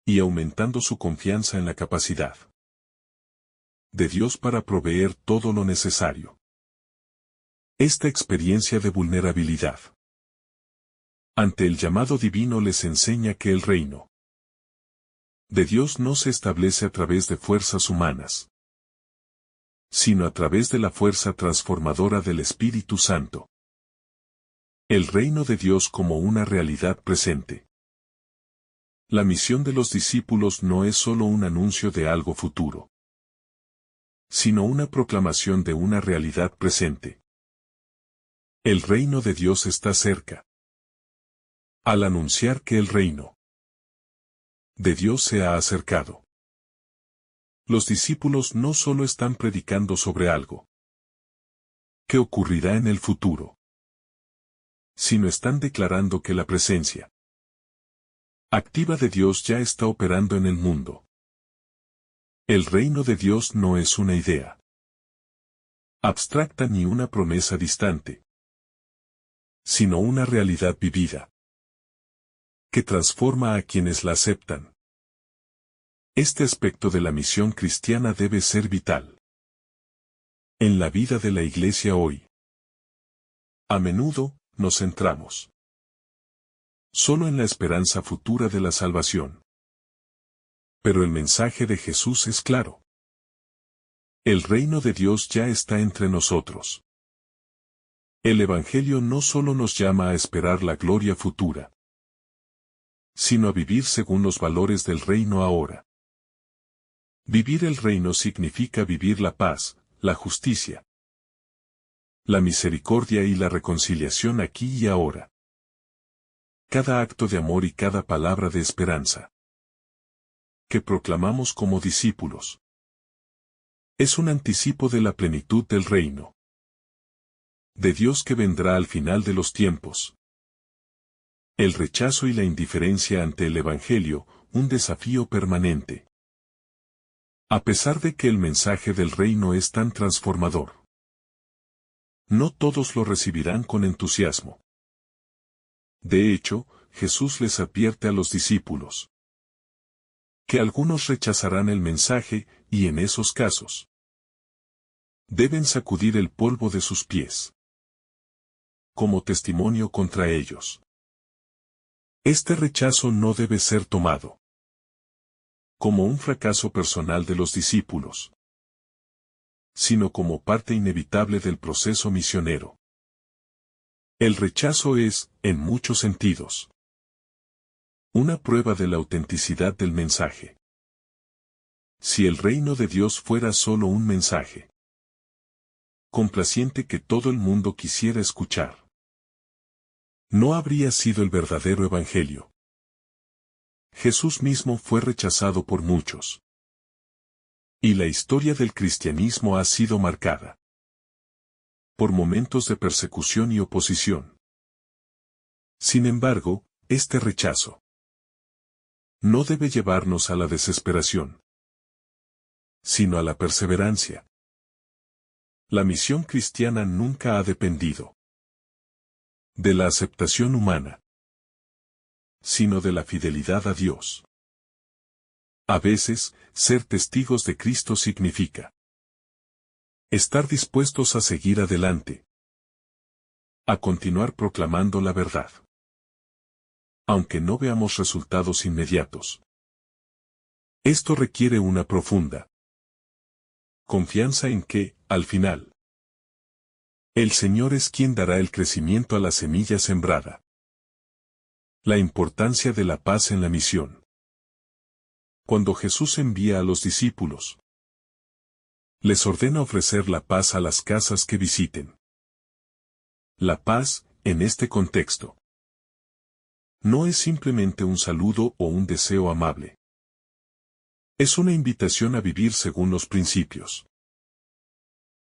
y aumentando su confianza en la capacidad de Dios para proveer todo lo necesario. Esta experiencia de vulnerabilidad ante el llamado divino les enseña que el reino de Dios no se establece a través de fuerzas humanas, sino a través de la fuerza transformadora del Espíritu Santo. El reino de Dios como una realidad presente. La misión de los discípulos no es solo un anuncio de algo futuro, sino una proclamación de una realidad presente. El reino de Dios está cerca. Al anunciar que el reino de Dios se ha acercado, los discípulos no solo están predicando sobre algo que ocurrirá en el futuro, sino están declarando que la presencia activa de Dios ya está operando en el mundo. El reino de Dios no es una idea abstracta ni una promesa distante, sino una realidad vivida que transforma a quienes la aceptan. Este aspecto de la misión cristiana debe ser vital en la vida de la Iglesia hoy. A menudo, nos centramos solo en la esperanza futura de la salvación. Pero el mensaje de Jesús es claro. El reino de Dios ya está entre nosotros. El Evangelio no solo nos llama a esperar la gloria futura, sino a vivir según los valores del reino ahora. Vivir el reino significa vivir la paz, la justicia, la misericordia y la reconciliación aquí y ahora. Cada acto de amor y cada palabra de esperanza que proclamamos como discípulos es un anticipo de la plenitud del reino de Dios que vendrá al final de los tiempos. El rechazo y la indiferencia ante el Evangelio, un desafío permanente. A pesar de que el mensaje del reino es tan transformador, no todos lo recibirán con entusiasmo. De hecho, Jesús les advierte a los discípulos que algunos rechazarán el mensaje, y en esos casos deben sacudir el polvo de sus pies como testimonio contra ellos. Este rechazo no debe ser tomado como un fracaso personal de los discípulos, sino como parte inevitable del proceso misionero. El rechazo es, en muchos sentidos, una prueba de la autenticidad del mensaje. Si el reino de Dios fuera solo un mensaje complaciente que todo el mundo quisiera escuchar, no habría sido el verdadero evangelio. Jesús mismo fue rechazado por muchos. Y la historia del cristianismo ha sido marcada por momentos de persecución y oposición. Sin embargo, este rechazo no debe llevarnos a la desesperación, sino a la perseverancia. La misión cristiana nunca ha dependido de la aceptación humana, sino de la fidelidad a Dios. A veces, ser testigos de Cristo significa estar dispuestos a seguir adelante, a continuar proclamando la verdad, aunque no veamos resultados inmediatos. Esto requiere una profunda confianza en que, al final, el Señor es quien dará el crecimiento a la semilla sembrada. La importancia de la paz en la misión. Cuando Jesús envía a los discípulos, les ordena ofrecer la paz a las casas que visiten. La paz, en este contexto, no es simplemente un saludo o un deseo amable. Es una invitación a vivir según los principios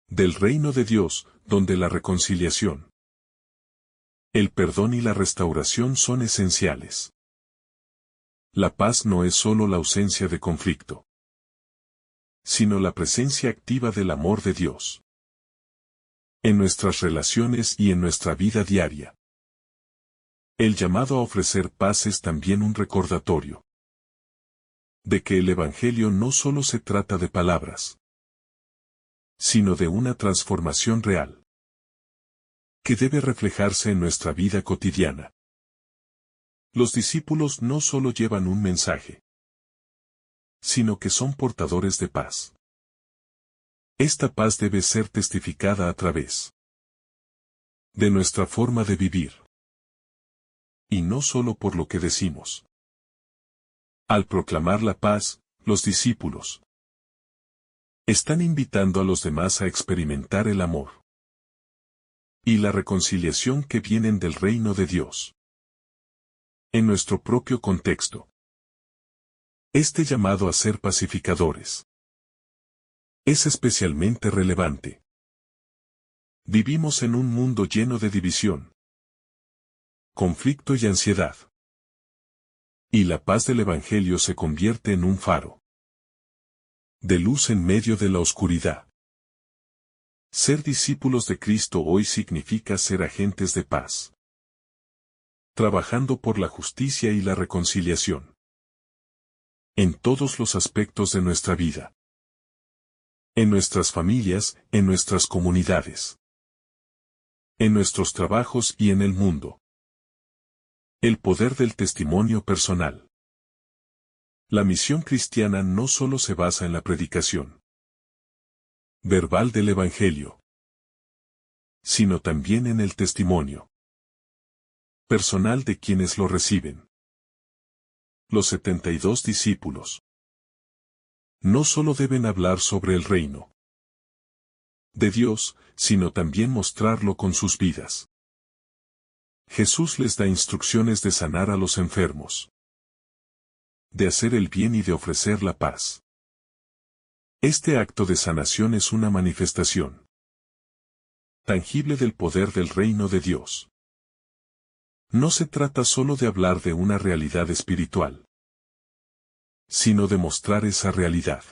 del reino de Dios, donde la reconciliación, el perdón y la restauración son esenciales. La paz no es solo la ausencia de conflicto, sino la presencia activa del amor de Dios en nuestras relaciones y en nuestra vida diaria. El llamado a ofrecer paz es también un recordatorio de que el Evangelio no solo se trata de palabras, sino de una transformación real que debe reflejarse en nuestra vida cotidiana. Los discípulos no solo llevan un mensaje, sino que son portadores de paz. Esta paz debe ser testificada a través de nuestra forma de vivir, y no solo por lo que decimos. Al proclamar la paz, los discípulos están invitando a los demás a experimentar el amor y la reconciliación que vienen del reino de Dios. En nuestro propio contexto, este llamado a ser pacificadores es especialmente relevante. Vivimos en un mundo lleno de división, conflicto y ansiedad. Y la paz del Evangelio se convierte en un faro de luz en medio de la oscuridad. Ser discípulos de Cristo hoy significa ser agentes de paz, trabajando por la justicia y la reconciliación en todos los aspectos de nuestra vida, en nuestras familias, en nuestras comunidades, en nuestros trabajos y en el mundo. El poder del testimonio personal. La misión cristiana no solo se basa en la predicación verbal del Evangelio, sino también en el testimonio personal de quienes lo reciben. Los 72 discípulos no solo deben hablar sobre el reino de Dios, sino también mostrarlo con sus vidas. Jesús les da instrucciones de sanar a los enfermos, de hacer el bien y de ofrecer la paz. Este acto de sanación es una manifestación tangible del poder del reino de Dios. No se trata solo de hablar de una realidad espiritual, sino de mostrar esa realidad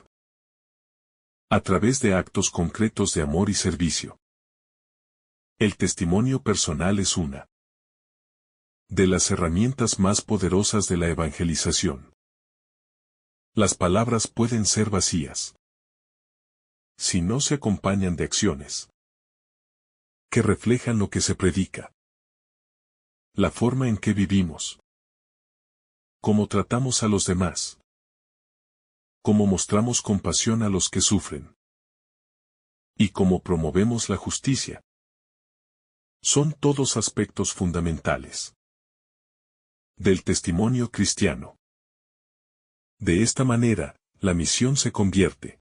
a través de actos concretos de amor y servicio. El testimonio personal es una de las herramientas más poderosas de la evangelización. Las palabras pueden ser vacías si no se acompañan de acciones que reflejan lo que se predica. La forma en que vivimos, cómo tratamos a los demás, cómo mostramos compasión a los que sufren, y cómo promovemos la justicia, son todos aspectos fundamentales del testimonio cristiano. De esta manera, la misión se convierte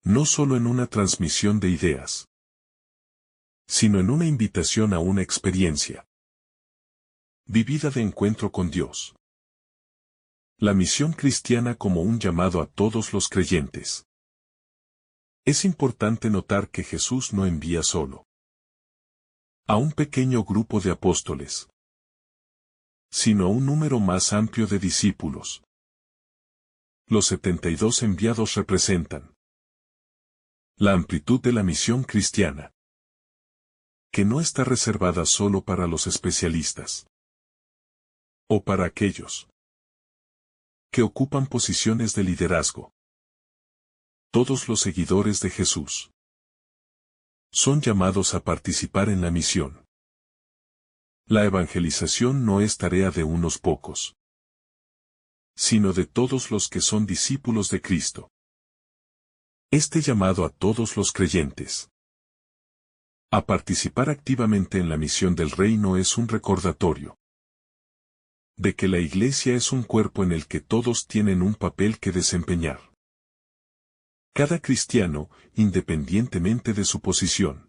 no solo en una transmisión de ideas, sino en una invitación a una experiencia vivida de encuentro con Dios. La misión cristiana como un llamado a todos los creyentes. Es importante notar que Jesús no envía solo a un pequeño grupo de apóstoles, sino a un número más amplio de discípulos. Los 72 enviados representan la amplitud de la misión cristiana, que no está reservada solo para los especialistas o para aquellos que ocupan posiciones de liderazgo. Todos los seguidores de Jesús son llamados a participar en la misión. La evangelización no es tarea de unos pocos, sino de todos los que son discípulos de Cristo. Este llamado a todos los creyentes a participar activamente en la misión del reino es un recordatorio de que la Iglesia es un cuerpo en el que todos tienen un papel que desempeñar. Cada cristiano, independientemente de su posición,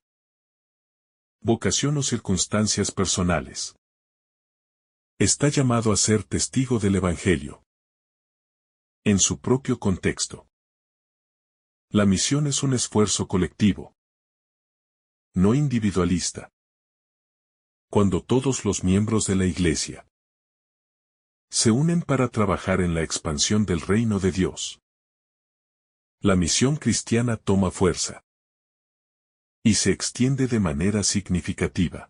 vocación o circunstancias personales, está llamado a ser testigo del Evangelio en su propio contexto. La misión es un esfuerzo colectivo, no individualista. Cuando todos los miembros de la Iglesia se unen para trabajar en la expansión del reino de Dios, la misión cristiana toma fuerza y se extiende de manera significativa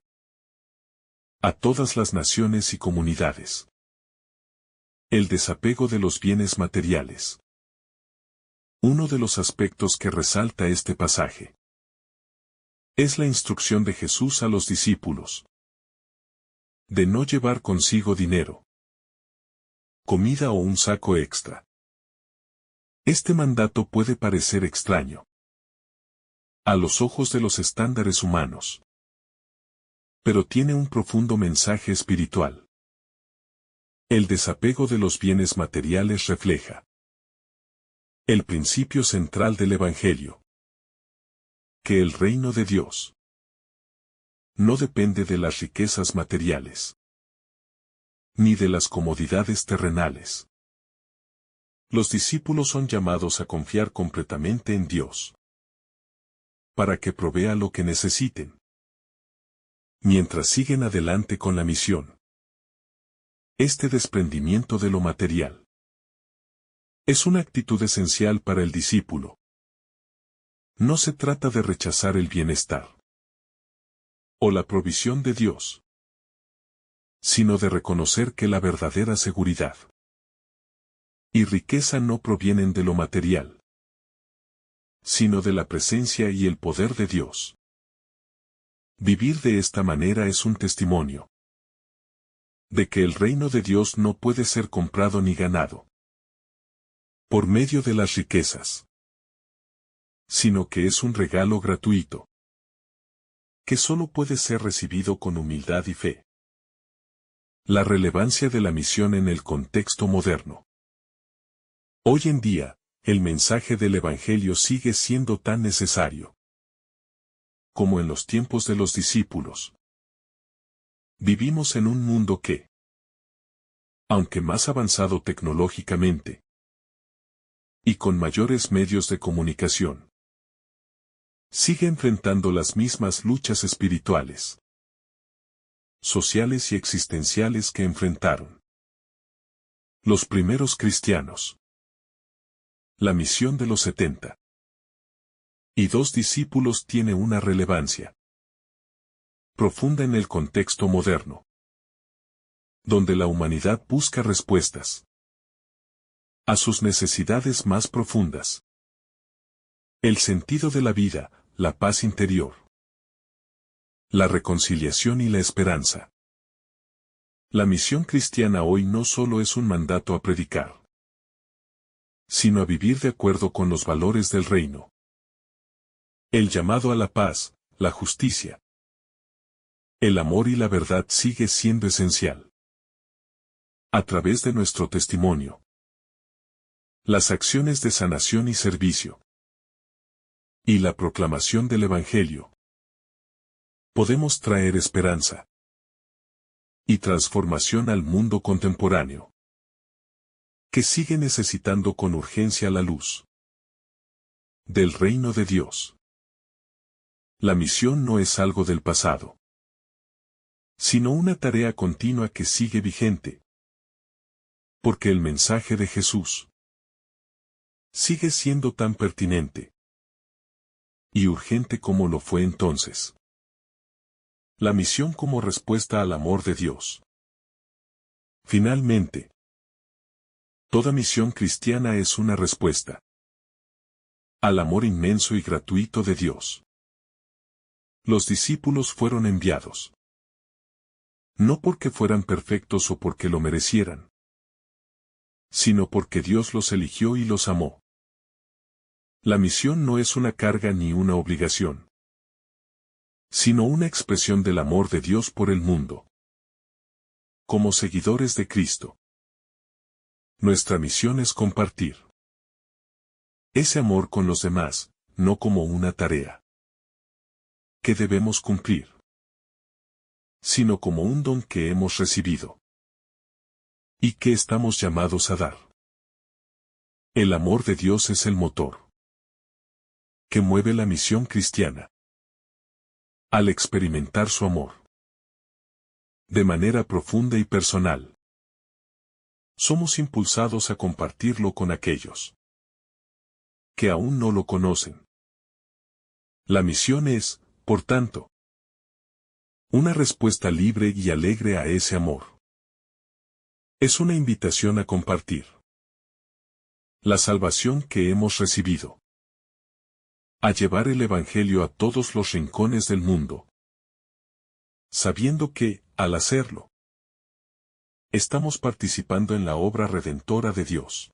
a todas las naciones y comunidades. El desapego de los bienes materiales. Uno de los aspectos que resalta este pasaje es la instrucción de Jesús a los discípulos de no llevar consigo dinero, comida o un saco extra. Este mandato puede parecer extraño a los ojos de los estándares humanos, pero tiene un profundo mensaje espiritual. El desapego de los bienes materiales refleja el principio central del Evangelio, que el reino de Dios no depende de las riquezas materiales, ni de las comodidades terrenales. Los discípulos son llamados a confiar completamente en Dios, para que provea lo que necesiten, mientras siguen adelante con la misión. Este desprendimiento de lo material es una actitud esencial para el discípulo. No se trata de rechazar el bienestar o la provisión de Dios, sino de reconocer que la verdadera seguridad y riqueza no provienen de lo material, sino de la presencia y el poder de Dios. Vivir de esta manera es un testimonio De que el reino de Dios no puede ser comprado ni ganado por medio de las riquezas, sino que es un regalo gratuito, que solo puede ser recibido con humildad y fe. La relevancia de la misión en el contexto moderno. Hoy en día, el mensaje del Evangelio sigue siendo tan necesario como en los tiempos de los discípulos. Vivimos en un mundo que, aunque más avanzado tecnológicamente y con mayores medios de comunicación, sigue enfrentando las mismas luchas espirituales, sociales y existenciales que enfrentaron los primeros cristianos. La misión de los 70 y 2 discípulos tiene una relevancia profunda en el contexto moderno, donde la humanidad busca respuestas a sus necesidades más profundas. El sentido de la vida, la paz interior, la reconciliación y la esperanza. La misión cristiana hoy no solo es un mandato a predicar, sino a vivir de acuerdo con los valores del reino. El llamado a la paz, la justicia, el amor y la verdad sigue siendo esencial. A través de nuestro testimonio, las acciones de sanación y servicio, y la proclamación del Evangelio, podemos traer esperanza y transformación al mundo contemporáneo, que sigue necesitando con urgencia la luz del reino de Dios. La misión no es algo del pasado, sino una tarea continua que sigue vigente, porque el mensaje de Jesús sigue siendo tan pertinente y urgente como lo fue entonces. La misión como respuesta al amor de Dios. Finalmente, toda misión cristiana es una respuesta al amor inmenso y gratuito de Dios. Los discípulos fueron enviados, no porque fueran perfectos o porque lo merecieran, sino porque Dios los eligió y los amó. La misión no es una carga ni una obligación, sino una expresión del amor de Dios por el mundo. Como seguidores de Cristo, nuestra misión es compartir ese amor con los demás, no como una tarea que debemos cumplir, sino como un don que hemos recibido y que estamos llamados a dar. El amor de Dios es el motor que mueve la misión cristiana. Al experimentar su amor de manera profunda y personal, somos impulsados a compartirlo con aquellos que aún no lo conocen. La misión es, por tanto, una respuesta libre y alegre a ese amor. Es una invitación a compartir la salvación que hemos recibido, a llevar el Evangelio a todos los rincones del mundo, sabiendo que, al hacerlo, estamos participando en la obra redentora de Dios.